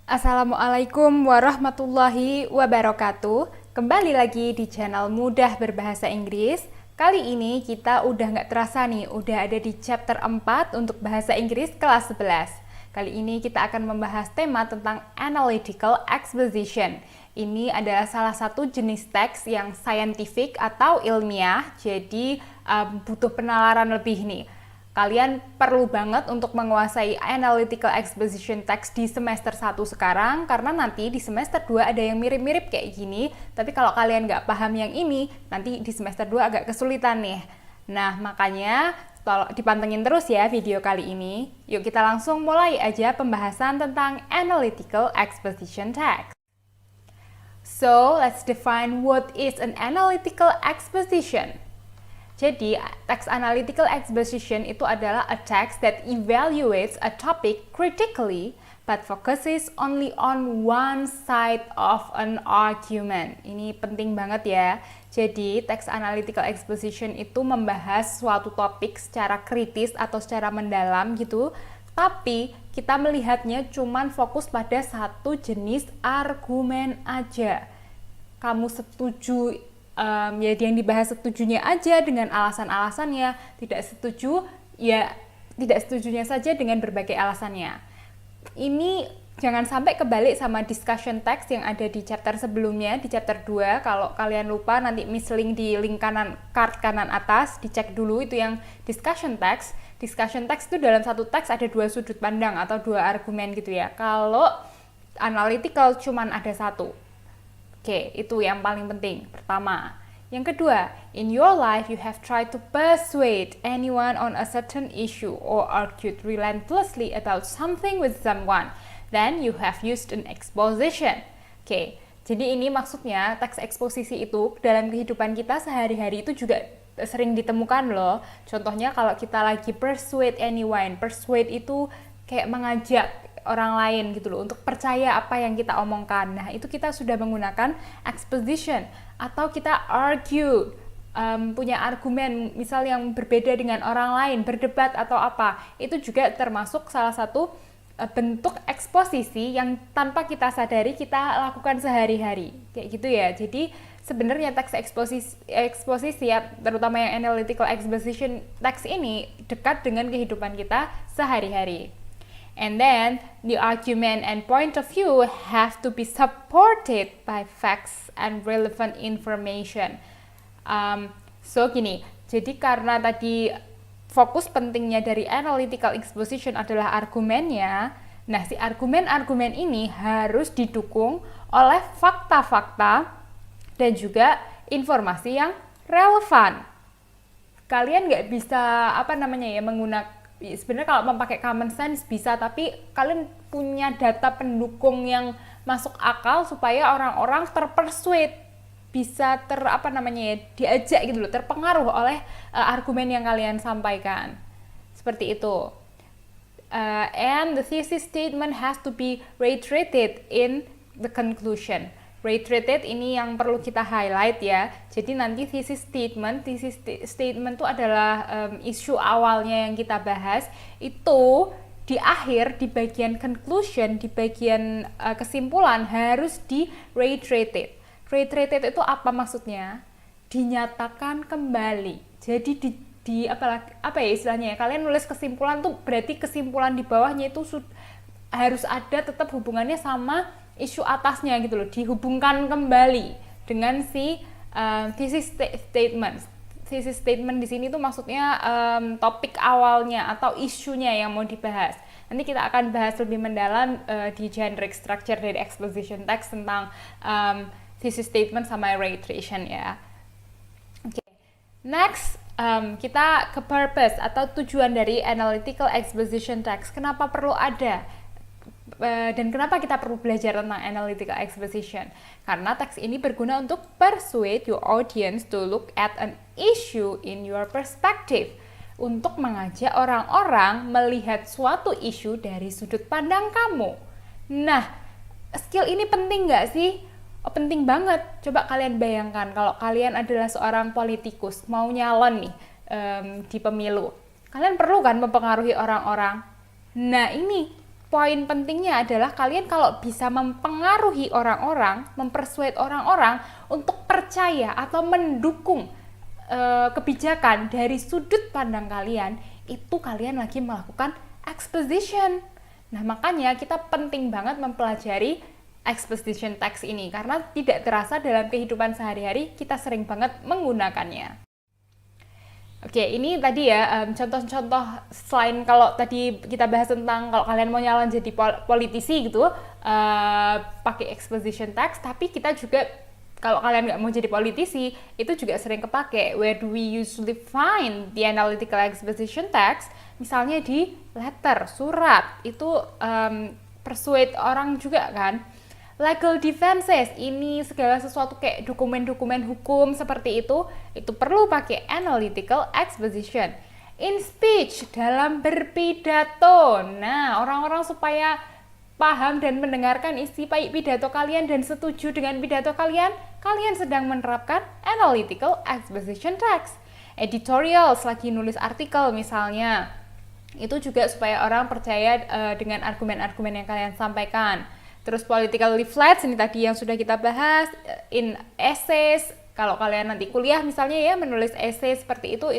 Assalamualaikum warahmatullahi wabarakatuh. Kembali lagi di channel Mudah Berbahasa Inggris. Kali ini kita udah nggak terasa nih, udah ada di chapter 4 untuk bahasa Inggris kelas 11. Kali ini kita akan membahas tema tentang analytical exposition. Ini adalah salah satu jenis teks yang scientific atau ilmiah, jadi butuh penalaran lebih nih. Kalian perlu banget untuk menguasai analytical exposition text di semester 1 sekarang, karena nanti di semester 2 ada yang mirip-mirip kayak gini, tapi kalau kalian nggak paham yang ini, nanti di semester 2 agak kesulitan nih. Nah, makanya dipantengin terus ya video kali ini. Yuk kita langsung mulai aja pembahasan tentang analytical exposition text. So, let's define what is an analytical exposition. Jadi, text analytical exposition itu adalah a text that evaluates a topic critically but focuses only on one side of an argument. Ini penting banget ya. Jadi, text analytical exposition itu membahas suatu topik secara kritis atau secara mendalam gitu, tapi kita melihatnya cuman fokus pada satu jenis argumen aja. Kamu setuju ya yang dibahas setujunya aja dengan alasan-alasannya, tidak setuju ya tidak setujunya saja dengan berbagai alasannya. Ini jangan sampai kebalik sama discussion text yang ada di chapter sebelumnya, di chapter 2. Kalau kalian lupa nanti mislink di link kanan, card kanan atas, dicek dulu itu yang discussion text. Discussion text itu dalam satu teks ada dua sudut pandang atau dua argumen gitu ya. Kalau analytical cuman ada satu. Oke, itu yang paling penting. Pertama. Yang kedua, in your life you have tried to persuade anyone on a certain issue or argued relentlessly about something with someone. Then you have used an exposition. Oke, jadi ini maksudnya teks eksposisi itu dalam kehidupan kita sehari-hari itu juga sering ditemukan loh. Contohnya kalau kita lagi persuade anyone. Persuade itu kayak mengajak orang lain gitu loh untuk percaya apa yang kita omongkan. Nah, itu kita sudah menggunakan exposition. Atau kita argue, punya argumen misal yang berbeda dengan orang lain, berdebat atau apa. Itu juga termasuk salah satu bentuk eksposisi yang tanpa kita sadari kita lakukan sehari-hari. Kayak gitu ya. Jadi sebenarnya teks eksposisi ya, terutama yang analytical exposition teks ini dekat dengan kehidupan kita sehari-hari. And then, the argument and point of view have to be supported by facts and relevant information. So gini, jadi karena tadi fokus pentingnya dari analytical exposition adalah argumennya, nah si argumen-argumen ini harus didukung oleh fakta-fakta dan juga informasi yang relevan. Kalian nggak bisa menggunakan, sebenarnya kalau memakai common sense bisa, tapi kalian punya data pendukung yang masuk akal supaya orang-orang terpersuade, bisa diajak gitu loh, terpengaruh oleh argumen yang kalian sampaikan. Seperti itu. And the thesis statement has to be reiterated in the conclusion. Reiterated ini yang perlu kita highlight ya. Jadi nanti thesis statement itu adalah isu awalnya yang kita bahas, itu di akhir, di bagian conclusion, di bagian kesimpulan harus di reiterated. Reiterated itu apa maksudnya? Dinyatakan kembali. Jadi apa ya istilahnya ya? Kalian nulis kesimpulan tuh berarti kesimpulan di bawahnya itu harus ada tetap hubungannya sama isu atasnya gitu loh, dihubungkan kembali dengan si thesis statement. Thesis statement di sini tuh maksudnya topik awalnya atau isunya yang mau dibahas. Nanti kita akan bahas lebih mendalam di generic structure dari exposition text tentang thesis statement sama reiteration ya. Oke. Next, kita ke purpose atau tujuan dari analytical exposition text. Kenapa perlu ada? Dan kenapa kita perlu belajar tentang analytical exposition? Karena teks ini berguna untuk persuade your audience to look at an issue in your perspective, untuk mengajak orang-orang melihat suatu isu dari sudut pandang kamu. Nah, skill ini penting nggak sih? Oh, penting banget. Coba kalian bayangkan kalau kalian adalah seorang politikus, mau nyalon nih di pemilu. Kalian perlu kan mempengaruhi orang-orang. Nah, ini poin pentingnya adalah kalian kalau bisa mempengaruhi orang-orang, mempersuade orang-orang untuk percaya atau mendukung kebijakan dari sudut pandang kalian, itu kalian lagi melakukan exposition. Nah, makanya kita penting banget mempelajari exposition text ini karena tidak terasa dalam kehidupan sehari-hari kita sering banget menggunakannya. Oke, ini tadi ya contoh-contoh selain kalau tadi kita bahas tentang kalau kalian mau nyalon jadi politisi gitu, pakai exposition text, tapi kita juga kalau kalian nggak mau jadi politisi, itu juga sering kepake. Where do we usually find the analytical exposition text? Misalnya di letter, surat, itu persuade orang juga kan. Legal defenses, ini segala sesuatu kayak dokumen-dokumen hukum seperti itu perlu pakai analytical exposition. In speech, dalam berpidato. Nah, orang-orang supaya paham dan mendengarkan isi pidato kalian dan setuju dengan pidato kalian sedang menerapkan analytical exposition text. Editorials, lagi nulis artikel misalnya, itu juga supaya orang percaya dengan argumen-argumen yang kalian sampaikan. Terus political leaflets, ini tadi yang sudah kita bahas. In essays, kalau kalian nanti kuliah misalnya ya menulis essay seperti itu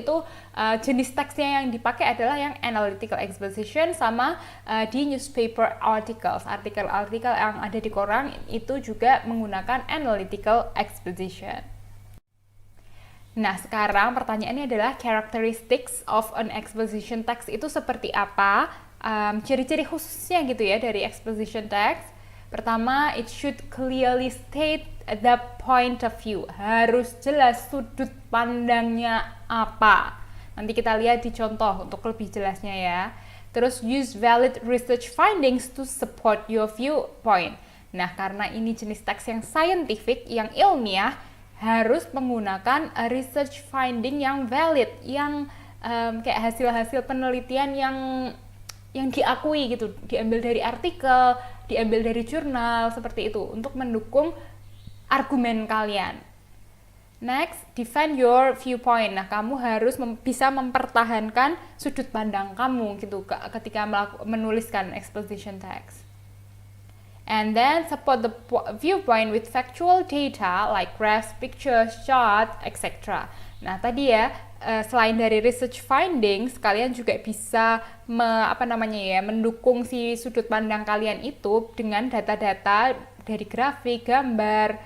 jenis teksnya yang dipakai adalah yang analytical exposition, sama di newspaper articles, artikel-artikel yang ada di koran itu juga menggunakan analytical exposition. Nah, sekarang pertanyaannya adalah characteristics of an exposition text itu seperti apa? Ciri-ciri khususnya gitu ya dari exposition text. Pertama, it should clearly state the point of view. Harus jelas sudut pandangnya apa. Nanti kita lihat di contoh untuk lebih jelasnya ya. Terus, use valid research findings to support your viewpoint. Nah, karena ini jenis teks yang scientific, yang ilmiah, harus menggunakan research finding yang valid, yang kayak hasil-hasil penelitian yang diakui gitu, diambil dari artikel, diambil dari jurnal, seperti itu, untuk mendukung argumen kalian. Next, defend your viewpoint. Nah, kamu harus bisa mempertahankan sudut pandang kamu gitu ketika menuliskan exposition text. And then support the viewpoint with factual data like graphs, pictures, charts, etc. Nah, tadi ya, selain dari research findings, kalian juga bisa mendukung si sudut pandang kalian itu dengan data-data dari grafik, gambar,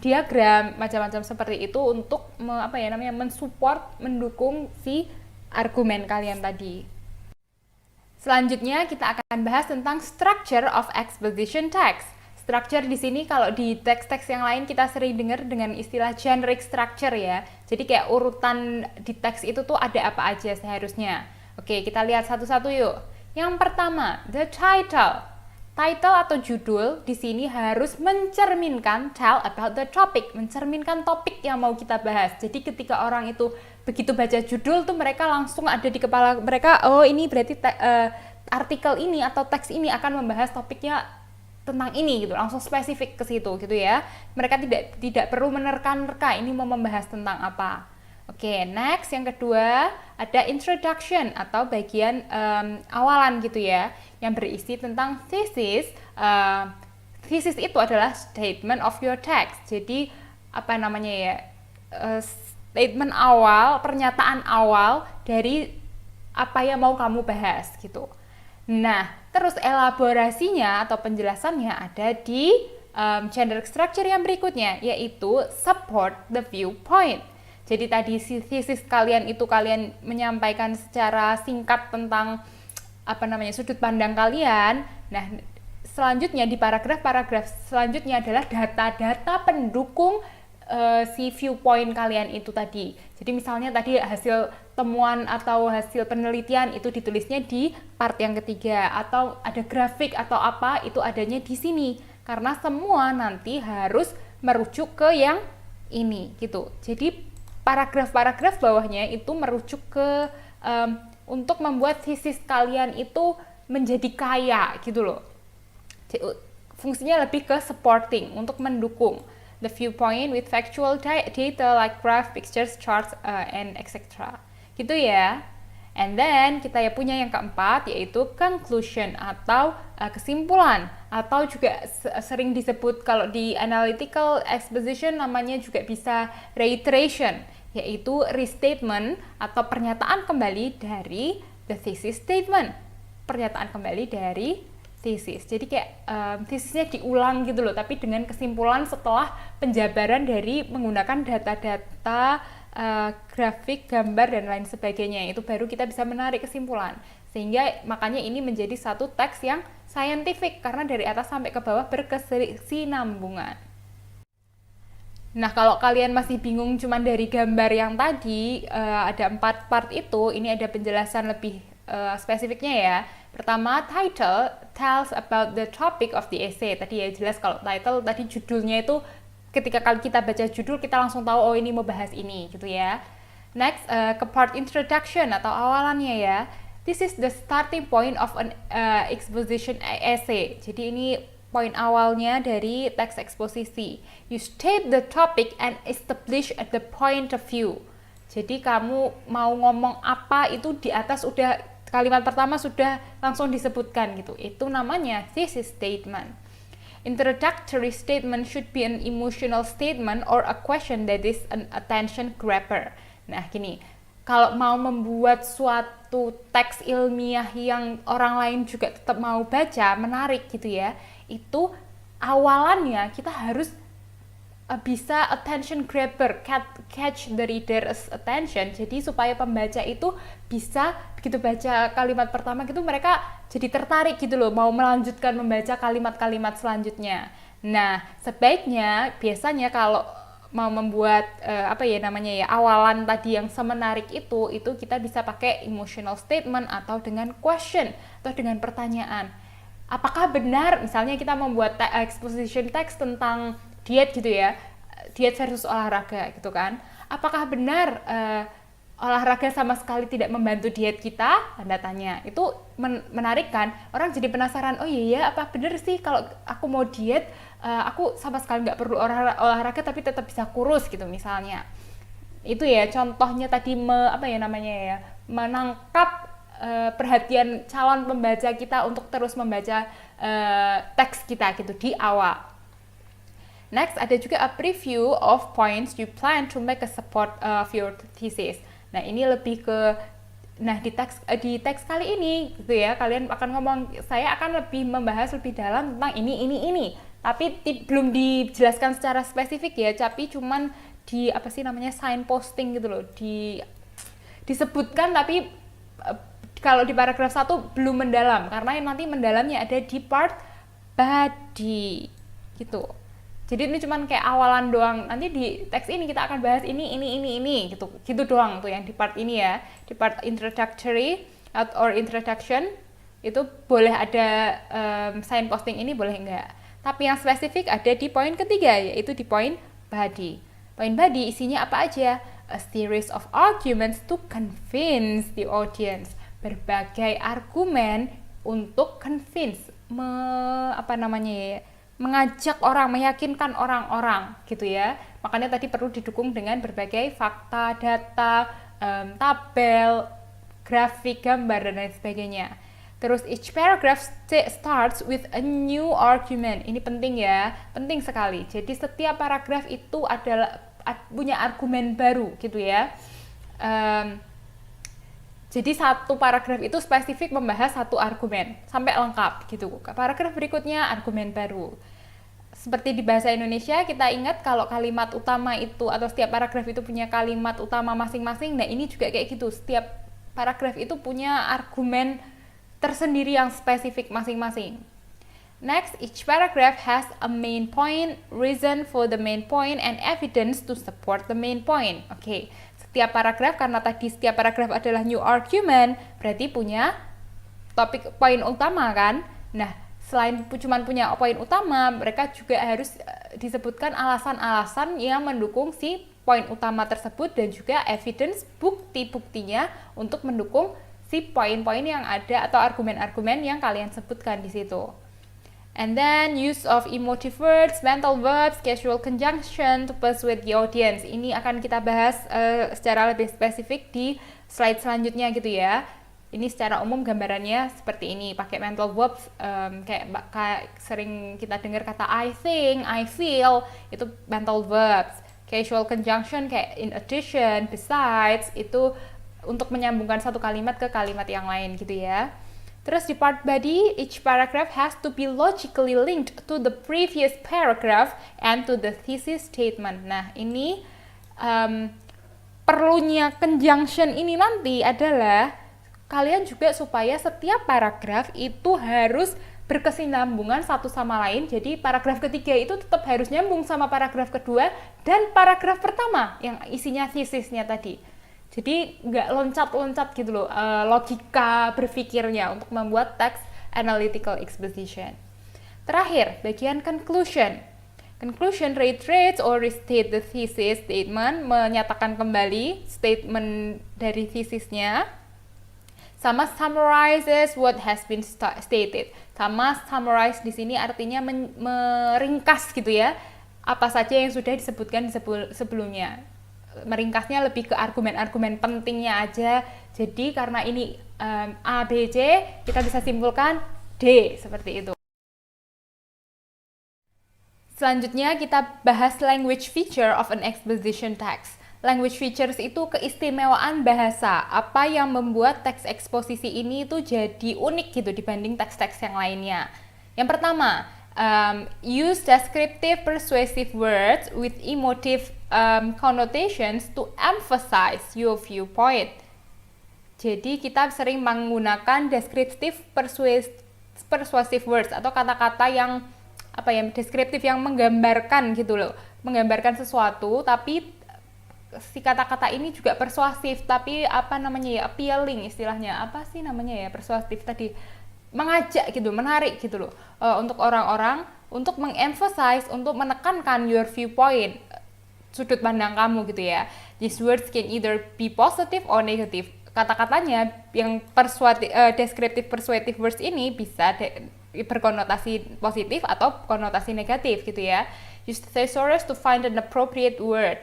diagram, macam-macam seperti itu untuk mensupport, mendukung si argumen kalian tadi. Selanjutnya kita akan bahas tentang structure of exposition text. Structure di sini kalau di teks-teks yang lain kita sering dengar dengan istilah generic structure ya. Jadi kayak urutan di teks itu tuh ada apa aja seharusnya. Oke, kita lihat satu-satu yuk. Yang pertama, the title. Title atau judul di sini harus mencerminkan tell about the topic, mencerminkan topik yang mau kita bahas. Jadi ketika orang itu begitu baca judul tuh mereka langsung ada di kepala mereka, oh ini berarti artikel ini atau teks ini akan membahas topiknya tentang ini gitu, langsung spesifik ke situ gitu ya. Mereka tidak perlu menerka-nerka ini mau membahas tentang apa. Oke, next yang kedua ada introduction atau bagian awalan gitu ya, yang berisi tentang thesis. Thesis itu adalah statement of your text. Jadi statement awal, pernyataan awal dari apa yang mau kamu bahas gitu. Nah, terus elaborasinya atau penjelasannya ada di generic structure yang berikutnya, yaitu support the viewpoint. Jadi tadi thesis kalian itu kalian menyampaikan secara singkat tentang sudut pandang kalian. Nah, selanjutnya di paragraf selanjutnya adalah data-data pendukung si viewpoint kalian itu tadi. Jadi misalnya tadi hasil temuan atau hasil penelitian itu ditulisnya di part yang ketiga, atau ada grafik atau apa itu adanya di sini. Karena semua nanti harus merujuk ke yang ini gitu. Jadi paragraf-paragraf bawahnya itu merujuk ke untuk membuat thesis kalian itu menjadi kaya gitu loh. Fungsinya lebih ke supporting, untuk mendukung the viewpoint with factual data like graph, pictures, charts, and etc. Gitu ya. And then kita ya punya yang keempat yaitu conclusion atau kesimpulan, atau juga sering disebut kalau di analytical exposition namanya juga bisa reiteration, yaitu restatement atau pernyataan kembali dari the thesis statement. Pernyataan kembali dari thesis. Jadi kayak thesisnya diulang gitu loh, tapi dengan kesimpulan setelah penjabaran dari menggunakan data-data grafik, gambar, dan lain sebagainya. Itu baru kita bisa menarik kesimpulan. Sehingga makanya ini menjadi satu teks yang scientific, karena dari atas sampai ke bawah berkesinambungan. Nah, kalau kalian masih bingung cuman dari gambar yang tadi, ada 4 part itu, ini ada penjelasan lebih spesifiknya ya. Pertama, title tells about the topic of the essay. Tadi ya jelas kalau title tadi judulnya itu ketika kita baca judul kita langsung tahu oh ini mau bahas ini gitu ya. Next, ke part introduction atau awalannya ya. This is the starting point of an exposition essay. Jadi ini poin awalnya dari teks eksposisi. You state the topic and establish the point of view. Jadi kamu mau ngomong apa itu di atas udah kalimat pertama sudah langsung disebutkan gitu. Itu namanya thesis statement. Introductory statement should be an emotional statement or a question that is an attention grabber. Nah gini, kalau mau membuat suatu teks ilmiah yang orang lain juga tetap mau baca, menarik gitu ya, itu awalannya kita harus bisa attention grabber, catch the reader's attention. Jadi supaya pembaca itu bisa begitu baca kalimat pertama gitu mereka jadi tertarik gitu loh, mau melanjutkan membaca kalimat-kalimat selanjutnya. Nah, sebaiknya biasanya kalau mau membuat awalan tadi yang semenarik itu kita bisa pakai emotional statement atau dengan question atau dengan pertanyaan. Apakah benar misalnya kita membuat exposition text tentang diet gitu ya, diet versus olahraga gitu kan, apakah benar olahraga sama sekali tidak membantu diet kita? Tanda tanya. Itu menarik kan, orang jadi penasaran, oh iya apa benar sih kalau aku mau diet aku sama sekali nggak perlu olahraga tapi tetap bisa kurus gitu misalnya. Itu ya contohnya tadi menangkap perhatian calon pembaca kita untuk terus membaca teks kita gitu di awal. Next, ada juga a preview of points you plan to make a support of your thesis. Nah, ini lebih ke di teks kali ini gitu ya, kalian akan ngomong saya akan lebih membahas lebih dalam tentang ini. Tapi belum dijelaskan secara spesifik ya, tapi cuman di signposting gitu loh, disebutkan tapi kalau di paragraf 1 belum mendalam, karena nanti mendalamnya ada di part body gitu. Jadi ini cuman kayak awalan doang. Nanti di teks ini kita akan bahas ini gitu. Gitu doang tuh yang di part ini ya. Di part introductory or introduction itu boleh ada signposting ini boleh enggak. Tapi yang spesifik ada di poin ketiga, yaitu di poin body. Poin body isinya apa aja? A series of arguments to convince the audience. Berbagai argumen untuk convince, mengajak orang, meyakinkan orang-orang gitu ya. Makanya tadi perlu didukung dengan berbagai fakta, data, tabel, grafik, gambar, dan lain sebagainya. Terus each paragraph starts with a new argument. Ini penting ya, penting sekali. Jadi setiap paragraf itu punya argumen baru gitu ya. Jadi satu paragraf itu spesifik membahas satu argumen sampai lengkap gitu. Paragraf berikutnya argumen baru. Seperti di bahasa Indonesia kita ingat kalau kalimat utama itu atau setiap paragraf itu punya kalimat utama masing-masing. Nah ini juga kayak gitu. Setiap paragraf itu punya argumen tersendiri yang spesifik masing-masing. Next, each paragraph has a main point, reason for the main point, and evidence to support the main point. Oke. Setiap paragraf, karena tadi setiap paragraf adalah new argument, berarti punya topik poin utama kan. Nah, selain cuma punya poin utama, mereka juga harus disebutkan alasan-alasan yang mendukung si poin utama tersebut dan juga evidence, bukti-buktinya untuk mendukung si poin-poin yang ada atau argumen-argumen yang kalian sebutkan di situ. And then use of emotive words, mental verbs, casual conjunction to persuade the audience. Ini akan kita bahas secara lebih spesifik di slide selanjutnya gitu ya. Ini secara umum gambarannya seperti ini, pakai mental verbs kayak sering kita dengar kata I think, I feel, itu mental verbs. Casual conjunction kayak in addition, besides, itu untuk menyambungkan satu kalimat ke kalimat yang lain gitu ya. Terus di part body, each paragraph has to be logically linked to the previous paragraph and to the thesis statement. Nah, ini perlunya conjunction ini nanti adalah kalian juga supaya setiap paragraf itu harus berkesinambungan satu sama lain. Jadi paragraf ketiga itu tetap harus nyambung sama paragraf kedua dan paragraf pertama yang isinya thesisnya tadi. Jadi nggak loncat-loncat gitu loh logika berpikirnya untuk membuat text analytical exposition. Terakhir, bagian conclusion. Conclusion reiterates or restate the thesis statement, menyatakan kembali statement dari thesisnya, sama summarizes what has been stated. Sama summarize di sini artinya meringkas gitu ya, apa saja yang sudah disebutkan sebelumnya. Meringkasnya lebih ke argumen-argumen pentingnya aja. Jadi karena ini A, B, C, kita bisa simpulkan D, seperti itu. Selanjutnya kita bahas language feature of an exposition text. Language features itu keistimewaan bahasa. Apa yang membuat teks eksposisi ini tuh jadi unik gitu dibanding teks-teks yang lainnya. Yang pertama, use descriptive persuasive words with emotive connotations to emphasize your viewpoint. Jadi kita sering menggunakan descriptive persuasive words atau kata-kata yang deskriptif yang menggambarkan gitu loh, menggambarkan sesuatu, tapi si kata-kata ini juga persuasif, tapi appealing istilahnya, persuasif tadi, mengajak gitu, menarik gitu loh, untuk orang-orang, untuk mengemphasize, untuk menekankan your viewpoint, sudut pandang kamu gitu ya. These words can either be positive or negative. Kata-katanya yang descriptive persuasive words ini bisa berkonotasi positif atau konotasi negatif gitu ya. Use thesaurus to find an appropriate word.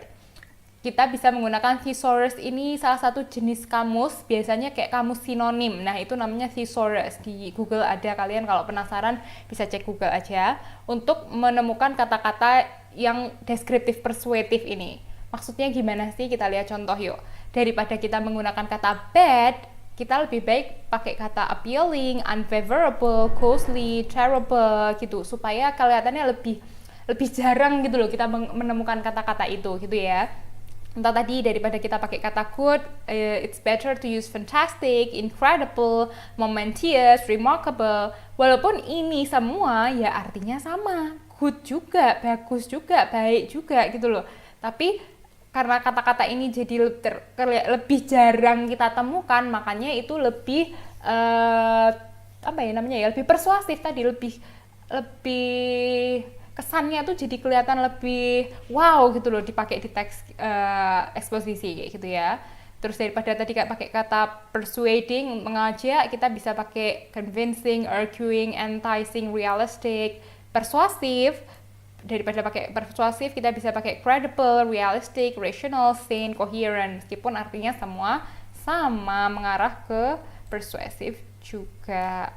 Kita bisa menggunakan thesaurus, ini salah satu jenis kamus, biasanya kayak kamus sinonim. Nah, itu namanya thesaurus. Di Google ada, kalian kalau penasaran bisa cek Google aja untuk menemukan kata-kata yang deskriptif persuasive ini. Maksudnya gimana sih? Kita lihat contoh yuk. Daripada kita menggunakan kata bad, kita lebih baik pakai kata appealing, unfavorable, costly, terrible gitu, supaya kelihatannya lebih jarang gitu loh kita menemukan kata-kata itu gitu ya. Entah tadi daripada kita pakai kata good, it's better to use fantastic, incredible, momentous, remarkable. Walaupun ini semua ya artinya sama, good juga, bagus juga, baik juga gitu loh. Tapi karena kata-kata ini jadi lebih jarang kita temukan, makanya itu lebih lebih persuasif tadi, lebih kesannya tuh jadi kelihatan lebih wow gitu loh dipakai di teks eksposisi kayak gitu ya. Terus daripada tadi pakai kata persuading, mengajak, kita bisa pakai convincing, arguing, enticing, realistic, persuasif. Daripada pakai persuasif, kita bisa pakai credible, realistic, rational, sane, coherent. Meskipun artinya semua sama, mengarah ke persuasif juga.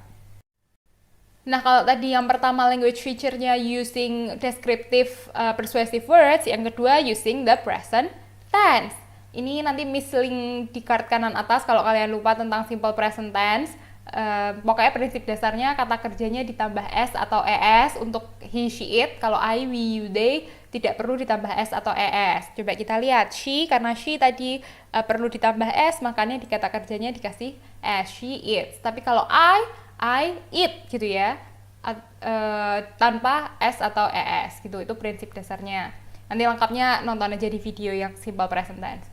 Nah, kalau tadi yang pertama language feature-nya using descriptive persuasive words, yang kedua using the present tense. Ini nanti misling di card kanan atas kalau kalian lupa tentang simple present tense. Pokoknya prinsip dasarnya kata kerjanya ditambah s atau es untuk he, she, it. Kalau I, we, you, they tidak perlu ditambah s atau es. Coba kita lihat, she, karena she tadi perlu ditambah s, makanya di kata kerjanya dikasih s, she, it. Tapi kalau I, it gitu ya, tanpa s atau es gitu. Itu prinsip dasarnya. Nanti lengkapnya nonton aja di video yang simple present tense.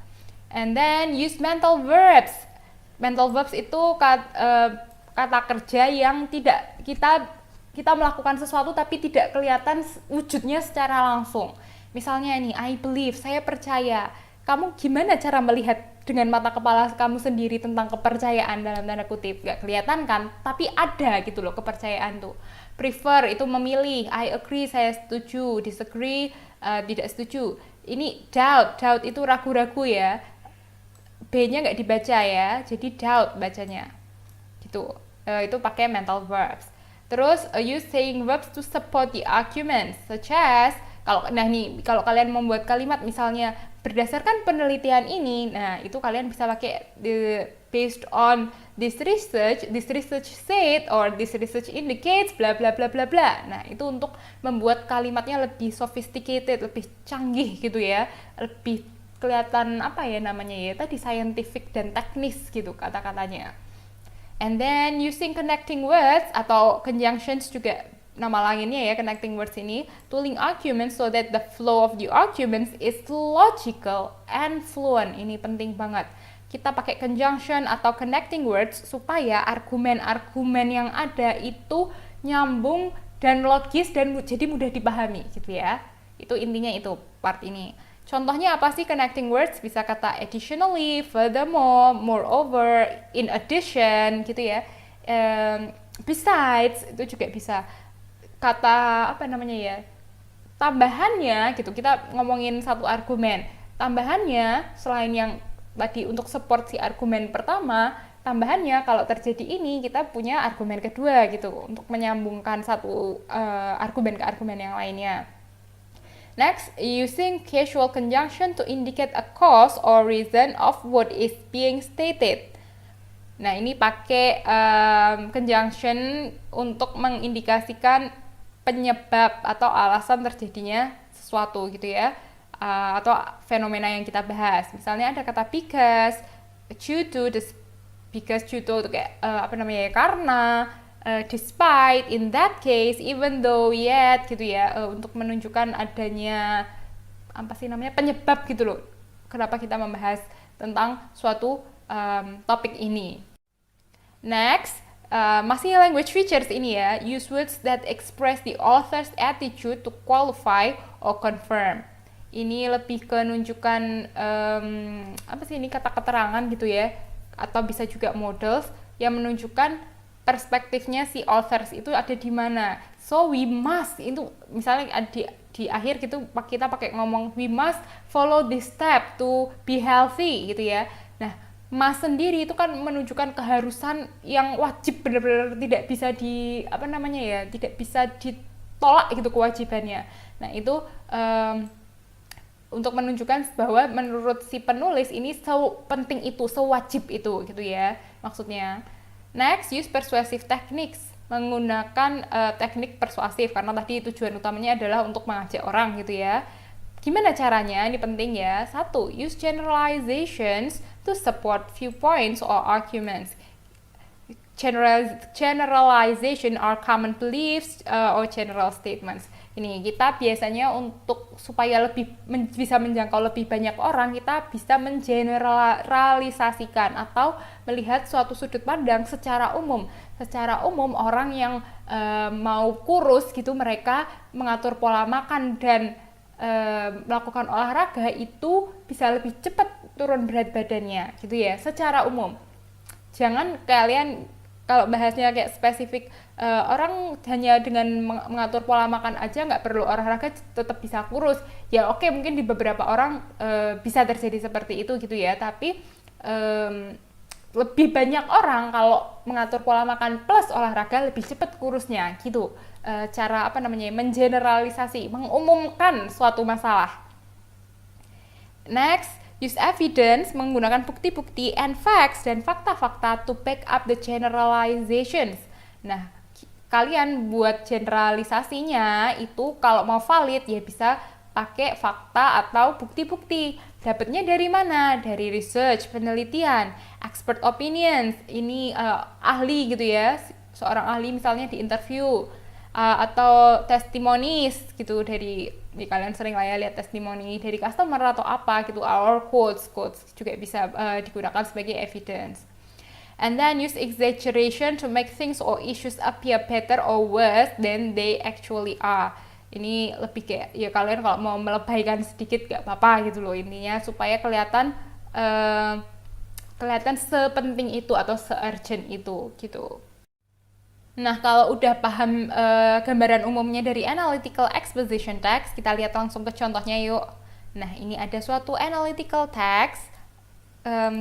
And then use mental verbs. Mental verbs itu kata kerja yang tidak kita melakukan sesuatu tapi tidak kelihatan wujudnya secara langsung. Misalnya ini, I believe, saya percaya. Kamu gimana cara melihat dengan mata kepala kamu sendiri tentang kepercayaan dalam tanda kutip? Gak kelihatan kan? Tapi ada gitu loh kepercayaan tuh. Prefer itu memilih, I agree saya setuju, disagree tidak setuju. Ini doubt itu ragu-ragu ya. B-nya nggak dibaca ya, jadi doubt bacanya. Gitu. Itu pakai mental verbs. Terus use saying verbs to support the arguments, such as kalau kalian membuat kalimat misalnya berdasarkan penelitian ini, nah itu kalian bisa pakai based on this research said, or this research indicates, bla bla bla bla bla. Nah itu untuk membuat kalimatnya lebih sophisticated, lebih canggih gitu ya, lebih kelihatan apa ya namanya ya tadi, scientific dan teknis gitu kata-katanya. And then using connecting words atau conjunctions juga nama lainnya ya connecting words ini, to link arguments so that the flow of the arguments is logical and fluent. Ini penting banget. Kita pakai conjunction atau connecting words supaya argumen-argumen yang ada itu nyambung dan logis dan jadi mudah dipahami gitu ya. Itu intinya itu part ini. Contohnya apa sih connecting words? Bisa kata additionally, furthermore, moreover, in addition gitu ya. Besides itu juga bisa. Kata apa namanya ya? Tambahannya gitu. Kita ngomongin satu argumen. Tambahannya selain yang tadi untuk support si argumen pertama, tambahannya kalau terjadi ini kita punya argumen kedua gitu untuk menyambungkan satu argumen ke argumen yang lainnya. Next, using casual conjunction to indicate a cause or reason of what is being stated. Nah, ini pakai conjunction untuk mengindikasikan penyebab atau alasan terjadinya sesuatu gitu ya, atau fenomena yang kita bahas. Misalnya ada kata because, due to, itu kayak karena, despite, in that case, even though, yet gitu ya, untuk menunjukkan adanya penyebab gitu loh, kenapa kita membahas tentang suatu topik ini. Next, masih language features ini ya, use words that express the author's attitude to qualify or confirm. Ini lebih ke nunjukkan kata keterangan gitu ya, atau bisa juga models yang menunjukkan perspektifnya si authors itu ada di mana. So we must, itu misalnya di akhir gitu kita pakai ngomong we must follow this step to be healthy gitu ya. Nah, must sendiri itu kan menunjukkan keharusan yang wajib, benar-benar tidak bisa tidak bisa ditolak gitu kewajibannya. Nah, itu untuk menunjukkan bahwa menurut si penulis ini sepenting itu, sewajib itu gitu ya maksudnya. Next, use persuasive techniques, menggunakan teknik persuasif karena tadi tujuan utamanya adalah untuk mengajak orang gitu ya. Gimana caranya? Ini penting ya. 1. Use generalizations to support viewpoints or arguments. Generalization are common beliefs or general statements. Ini kita biasanya untuk supaya lebih bisa menjangkau lebih banyak orang, kita bisa mengeneralisasikan atau melihat suatu sudut pandang secara umum. Secara umum orang yang mau kurus gitu, mereka mengatur pola makan dan melakukan olahraga itu bisa lebih cepat turun berat badannya gitu ya, secara umum. Jangan kalian kalau bahasnya kayak spesifik, orang hanya dengan mengatur pola makan aja nggak perlu olahraga tetap bisa kurus. Ya oke, mungkin di beberapa orang bisa terjadi seperti itu gitu ya, tapi lebih banyak orang kalau mengatur pola makan plus olahraga lebih cepat kurusnya gitu. Cara mengeneralisasi, mengumumkan suatu masalah. Next, use evidence, menggunakan bukti-bukti and facts dan fakta-fakta to back up the generalizations. Nah, kalian buat generalisasinya itu kalau mau valid ya bisa pakai fakta atau bukti-bukti. Dapatnya dari mana? Dari research, penelitian, expert opinions. Ini ahli gitu ya, seorang ahli misalnya di interview, atau testimonies gitu dari kalian sering lah ya lihat testimoni dari customer atau apa gitu, or quotes juga bisa digunakan sebagai evidence. And then use exaggeration to make things or issues appear better or worse than they actually are. Ini lebih kayak ya kalian kalau mau melebaikan sedikit gak apa-apa gitu loh, intinya supaya kelihatan sepenting itu atau se-urgent itu gitu. Nah, kalau udah paham gambaran umumnya dari analytical exposition text, kita lihat langsung ke contohnya yuk. Nah, ini ada suatu analytical text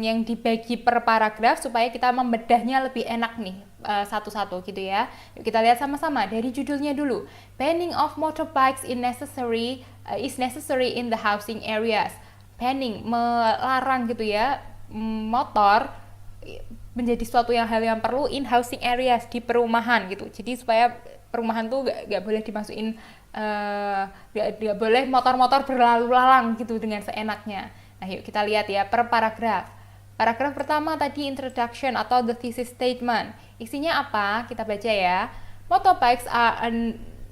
yang dibagi per paragraf supaya kita membedahnya lebih enak nih satu-satu gitu ya. Yuk kita lihat sama-sama dari judulnya dulu. Banning of motorbikes is necessary in the housing areas. Banning, melarang gitu ya, motor menjadi suatu hal yang perlu in housing areas, di perumahan gitu. Jadi supaya perumahan tuh gak boleh dimasukin, gak boleh motor-motor berlalu lalang gitu dengan seenaknya. Nah yuk kita lihat ya per paragraf. Paragraf pertama tadi introduction atau the thesis statement. Isinya apa? Kita baca ya. Motorbikes are a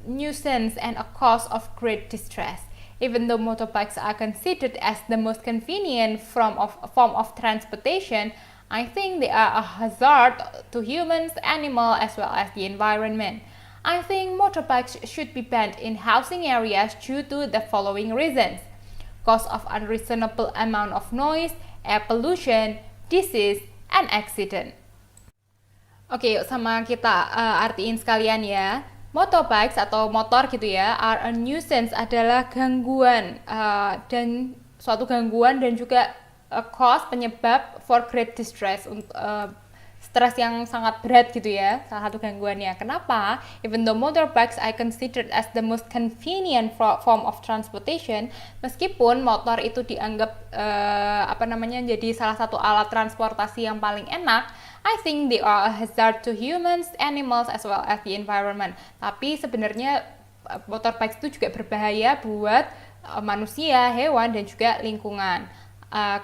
nuisance and a cause of great distress. Even though motorbikes are considered as the most convenient form of transportation, I think they are a hazard to humans, animals, as well as the environment. I think motorbikes should be banned in housing areas due to the following reasons: cause of unreasonable amount of noise, air pollution, disease, and accident. Oke, yuk sama kita artiin sekalian ya. Motorbikes atau motor gitu ya, are a nuisance, adalah gangguan dan suatu gangguan dan juga cause, penyebab, for great distress, stres yang sangat berat gitu ya, salah satu gangguannya. Kenapa? Even though motorbikes are considered as the most convenient form of transportation, meskipun motor itu dianggap jadi salah satu alat transportasi yang paling enak, I think they are a hazard to humans, animals, as well as the environment. Tapi sebenarnya motorbikes itu juga berbahaya buat manusia, hewan, dan juga lingkungan.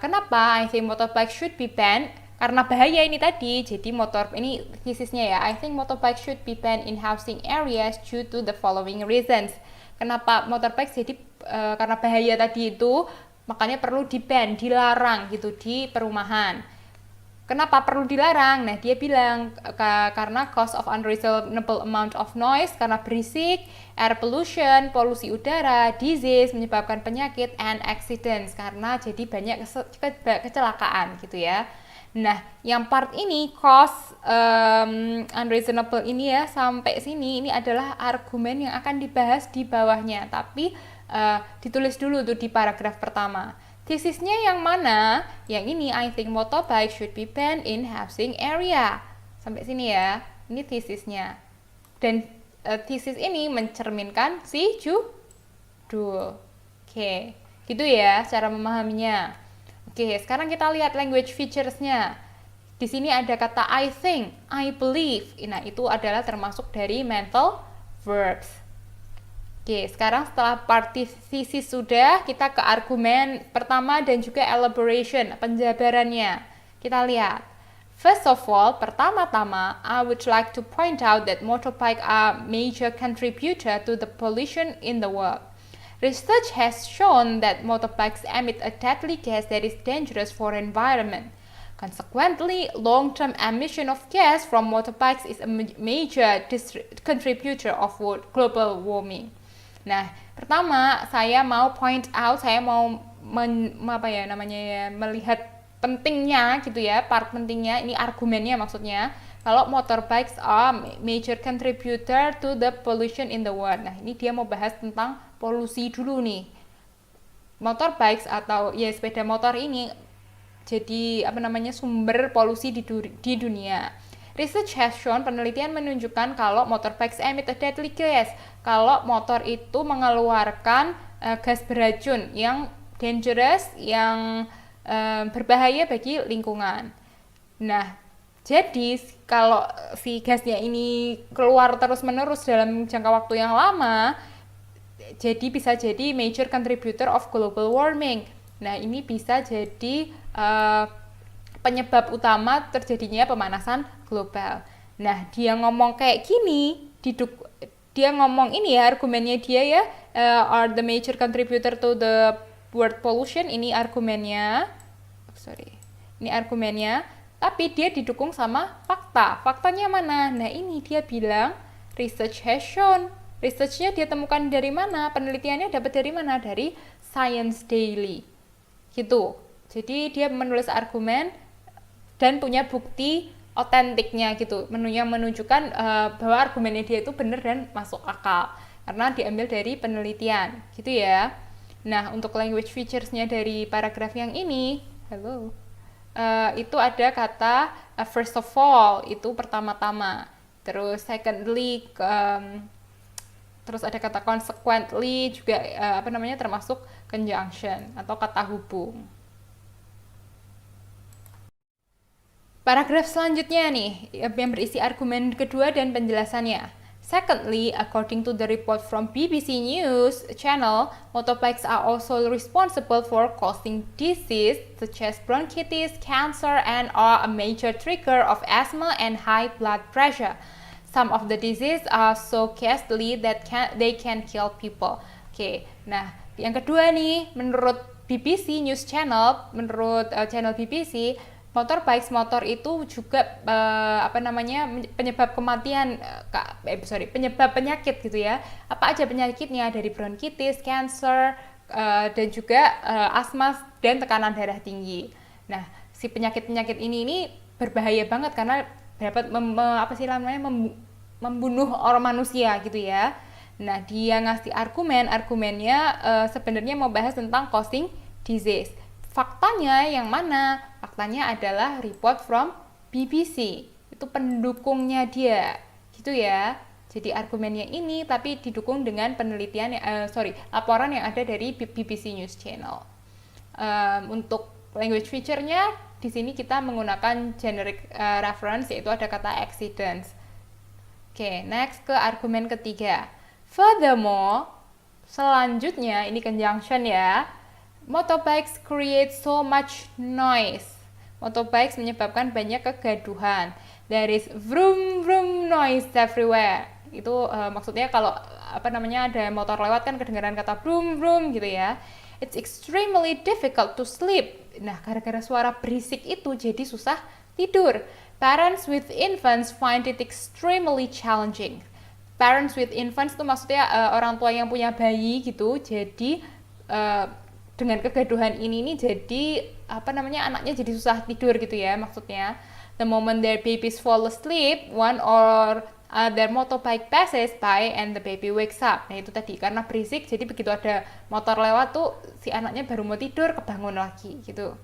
Kenapa I think motorbike should be banned? Karena bahaya ini tadi. Jadi ini tesisnya ya. I think motorbike should be banned in housing areas due to the following reasons. Kenapa motorbike jadi karena bahaya tadi itu, makanya perlu di-ban, dilarang gitu di perumahan. Kenapa perlu dilarang? Nah, dia bilang karena cause of unreasonable amount of noise, karena berisik, air pollution, polusi udara, disease, menyebabkan penyakit, and accidents, karena jadi banyak kecelakaan gitu ya. Nah, yang part ini cause unreasonable ini ya, sampai sini ini adalah argumen yang akan dibahas di bawahnya, tapi ditulis dulu tuh di paragraf pertama. Tesisnya yang mana? Yang ini, I think motorbike should be banned in housing area. Sampai sini ya, ini tesisnya. Dan tesis ini mencerminkan si judul. Oke, gitu ya cara memahaminya. Oke, sekarang kita lihat language features-nya. Di sini ada kata I think, I believe. Nah, itu adalah termasuk dari mental verbs. Oke, sekarang setelah partisi sudah, kita ke argumen pertama dan juga elaboration, penjabarannya. Kita lihat. First of all, pertama-tama, I would like to point out that motorbike are major contributor to the pollution in the world. Research has shown that motorbikes emit a deadly gas that is dangerous for the environment. Consequently, long-term emission of gas from motorbikes is a major contributor of global warming. Nah, pertama saya mau point out, saya mau melihat pentingnya gitu ya, part pentingnya, ini argumennya maksudnya, kalau motorbikes are major contributor to the pollution in the world. Nah, ini dia mau bahas tentang polusi dulu nih. Motorbikes atau ya sepeda motor ini jadi sumber polusi di dunia. Research has shown, penelitian menunjukkan kalau motorbikes emit a deadly gas, kalau motor itu mengeluarkan gas beracun yang dangerous, yang berbahaya bagi lingkungan. Nah, jadi kalau si gasnya ini keluar terus-menerus dalam jangka waktu yang lama, jadi bisa jadi major contributor of global warming. Nah, ini bisa jadi penyebab utama terjadinya pemanasan global. Nah, dia ngomong kayak gini, dia ngomong ini ya, argumennya dia ya, are the major contributor to the world pollution, ini argumennya. Ini argumennya, tapi dia didukung sama fakta. Faktanya mana? Nah, ini dia bilang research has shown. Researchnya dia temukan dari mana? Penelitiannya dapat dari mana? Dari Science Daily. Gitu. Jadi dia menulis argumen dan punya bukti otentiknya gitu, yang menunjukkan bahwa argumennya dia itu benar dan masuk akal karena diambil dari penelitian gitu ya. Nah, untuk language features-nya dari paragraf yang ini, itu ada kata first of all, itu pertama-tama. Terus secondly, terus ada kata consequently juga termasuk conjunction atau kata hubung. Paragraf selanjutnya nih yang berisi argumen kedua dan penjelasannya. Secondly, according to the report from BBC News channel, motorbikes are also responsible for causing disease such as bronchitis, cancer, and are a major trigger of asthma and high blood pressure. Some of the diseases are so ghastly that they can kill people. Oke, nah yang kedua nih, menurut BBC News Channel, menurut channel BBC, motor itu juga penyebab kematian, penyebab penyakit gitu ya. Apa aja penyakitnya? Dari bronkitis, cancer, dan juga asma dan tekanan darah tinggi. Nah, si penyakit-penyakit ini berbahaya banget karena dapat membunuh orang manusia gitu ya. Nah, dia ngasih argumennya sebenarnya mau bahas tentang causing disease. Faktanya yang mana? Faktanya adalah report from BBC. Itu pendukungnya dia, gitu ya. Jadi argumennya ini tapi didukung dengan penelitian, laporan yang ada dari BBC News Channel. Untuk language feature-nya, di sini kita menggunakan generic reference, yaitu ada kata accidents. Oke, next ke argumen ketiga. Furthermore, selanjutnya ini conjunction ya. Motorbikes create so much noise. Motorbikes menyebabkan banyak kegaduhan. There is vroom vroom noise everywhere. Itu maksudnya kalau ada motor lewat kan kedengaran kata vroom vroom gitu ya. It's extremely difficult to sleep. Nah, gara-gara suara berisik itu jadi susah tidur. Parents with infants find it extremely challenging. Parents with infants itu maksudnya orang tua yang punya bayi gitu. Jadi dengan kegaduhan ini jadi anaknya jadi susah tidur gitu ya maksudnya. The moment their babies fall asleep, one or other motorbike passes by and the baby wakes up. Nah itu tadi karena berisik, jadi begitu ada motor lewat tuh si anaknya baru mau tidur kebangun lagi gitu.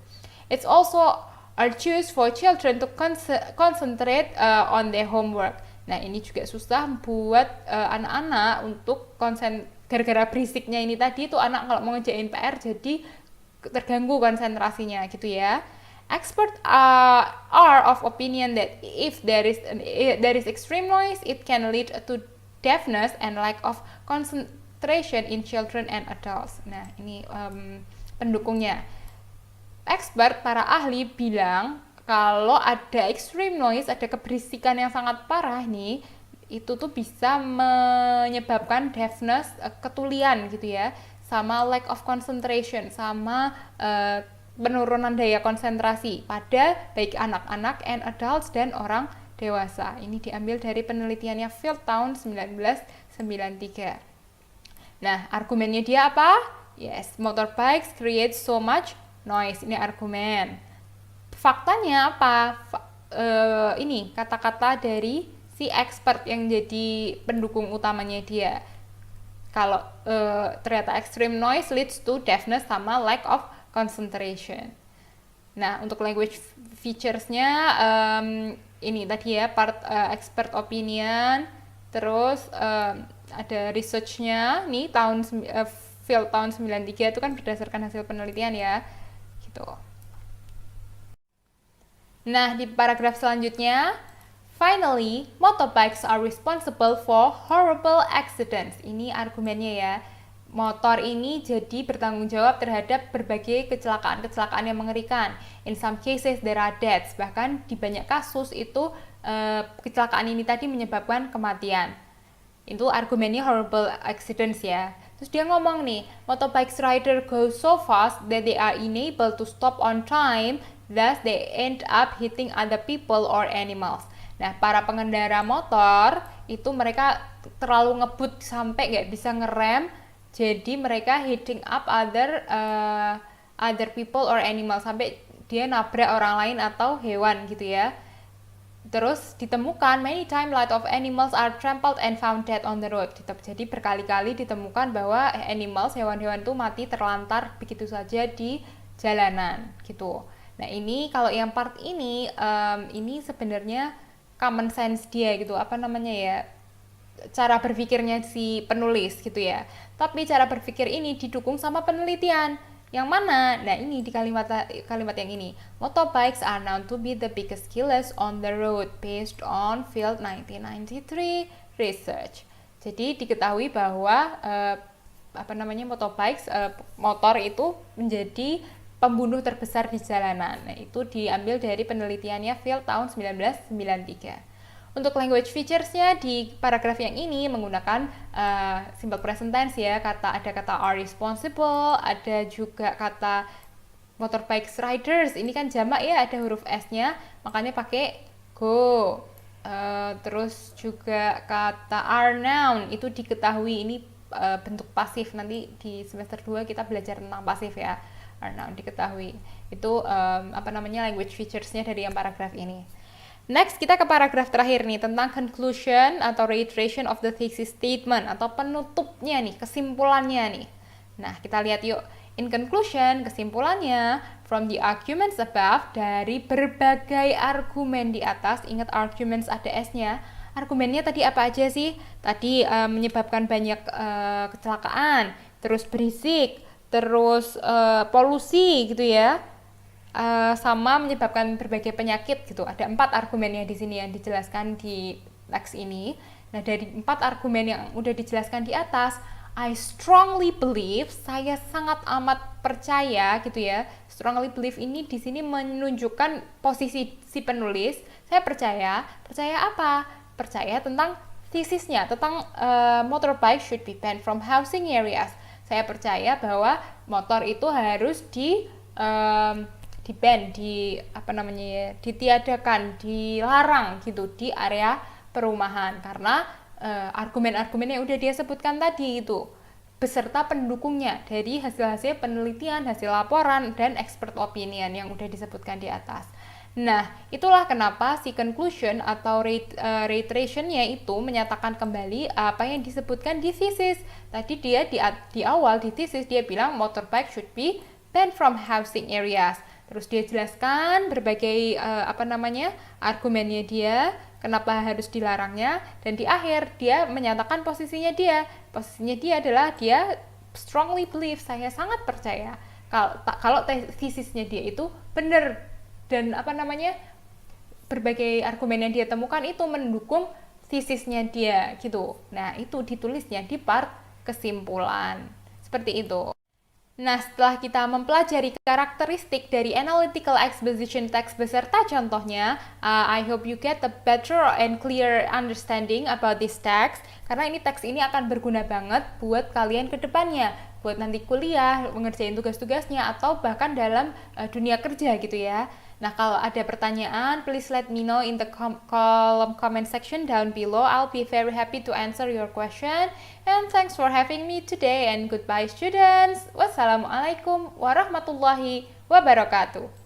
It's also arduous for children to concentrate on their homework. Nah ini juga susah buat anak-anak untuk gara-gara berisiknya ini tadi tuh anak kalau mau ngerjain PR jadi terganggu konsentrasinya gitu ya. Experts are of opinion that if there is extreme noise, it can lead to deafness and lack of concentration in children and adults. Nah ini pendukungnya. Para ahli bilang kalau ada extreme noise, ada keberisikan yang sangat parah nih, itu tuh bisa menyebabkan deafness, ketulian gitu ya, sama lack of concentration, sama penurunan daya konsentrasi pada baik anak-anak and adults dan orang dewasa. Ini diambil dari penelitiannya Field tahun 1993. Nah, argumennya dia apa? Yes, motorbikes create so much noise. Ini argumen. Faktanya apa? Ini kata-kata dari si expert yang jadi pendukung utamanya dia. Kalau ternyata extreme noise leads to deafness sama lack of concentration. Nah, untuk language features-nya ini tadi ya, part expert opinion, terus ada research-nya nih Field tahun 93 itu kan berdasarkan hasil penelitian ya. Gitu. Nah, di paragraf selanjutnya, finally, motorbikes are responsible for horrible accidents. Ini argumennya ya. Motor ini jadi bertanggung jawab terhadap berbagai kecelakaan-kecelakaan yang mengerikan. In some cases there are deaths. Bahkan di banyak kasus itu kecelakaan ini tadi menyebabkan kematian. Itu argumennya horrible accidents ya. Terus dia ngomong nih, motorbikes rider go so fast that they are unable to stop on time, thus they end up hitting other people or animals. Nah, para pengendara motor itu mereka terlalu ngebut sampai nggak bisa ngerem, jadi mereka hitting up other people or animals, sampai dia nabrak orang lain atau hewan gitu ya. Terus ditemukan many time lot of animals are trampled and found dead on the road. Jadi berkali-kali ditemukan bahwa animals, hewan-hewan itu mati terlantar begitu saja di jalanan gitu. Nah ini kalau yang part ini sebenarnya common sense dia gitu, apa namanya ya, cara berpikirnya si penulis gitu ya. Tapi cara berpikir ini didukung sama penelitian. Yang mana? Nah ini di kalimat yang ini. Motorbikes are known to be the biggest killers on the road based on Field 1993 research. Jadi diketahui bahwa motorbikes, motor itu menjadi pembunuh terbesar di jalanan. Nah itu diambil dari penelitiannya Field tahun 1993. Untuk language features-nya di paragraf yang ini menggunakan simple present tense ya. Ada kata are responsible, ada juga kata motorbikes riders. Ini kan jamak ya, ada huruf S-nya, makanya pakai go. Terus juga kata are noun, itu diketahui ini bentuk pasif. Nanti di semester 2 kita belajar tentang pasif ya. Are noun diketahui. Itu language features-nya dari yang paragraf ini. Next, kita ke paragraf terakhir nih, tentang conclusion atau reiteration of the thesis statement, atau penutupnya nih, kesimpulannya nih. Nah, kita lihat yuk. In conclusion, kesimpulannya, from the arguments above, dari berbagai argumen di atas, ingat arguments ada S-nya, argumennya tadi apa aja sih? Tadi menyebabkan banyak kecelakaan, terus berisik, terus polusi gitu ya. Sama menyebabkan berbagai penyakit gitu. Ada 4 argumennya di sini yang dijelaskan di teks ini. Nah, dari 4 argumen yang udah dijelaskan di atas, I strongly believe, saya sangat amat percaya gitu ya. Strongly believe ini di sini menunjukkan posisi si penulis. Saya percaya apa? Percaya tentang tesisnya, tentang motorbike should be banned from housing areas. Saya percaya bahwa motor itu harus di-ban, ditiadakan, dilarang gitu di area perumahan, karena argumen-argumen yang udah dia sebutkan tadi itu beserta pendukungnya dari hasil-hasil penelitian, hasil laporan, dan expert opinion yang udah disebutkan di atas. Nah, itulah kenapa si conclusion atau reiterationnya itu menyatakan kembali apa yang disebutkan di thesis. Tadi dia di awal di thesis dia bilang motorbike should be banned from housing areas. Terus dia jelaskan berbagai argumennya dia, kenapa harus dilarangnya, dan di akhir dia menyatakan posisinya dia. Posisinya dia adalah dia strongly believe, saya sangat percaya kalau tesisnya dia itu benar, dan berbagai argumen yang dia temukan itu mendukung tesisnya dia gitu. Nah, itu ditulisnya di part kesimpulan. Seperti itu. Nah, setelah kita mempelajari karakteristik dari analytical exposition text beserta contohnya, I hope you get a better and clear understanding about this text, karena ini teks ini akan berguna banget buat kalian ke depannya, buat nanti kuliah, mengerjain tugas-tugasnya, atau bahkan dalam dunia kerja gitu ya. Nah, kalau ada pertanyaan, please let me know in the column comment section down below. I'll be very happy to answer your question. And thanks for having me today, and goodbye students. Wassalamualaikum warahmatullahi wabarakatuh.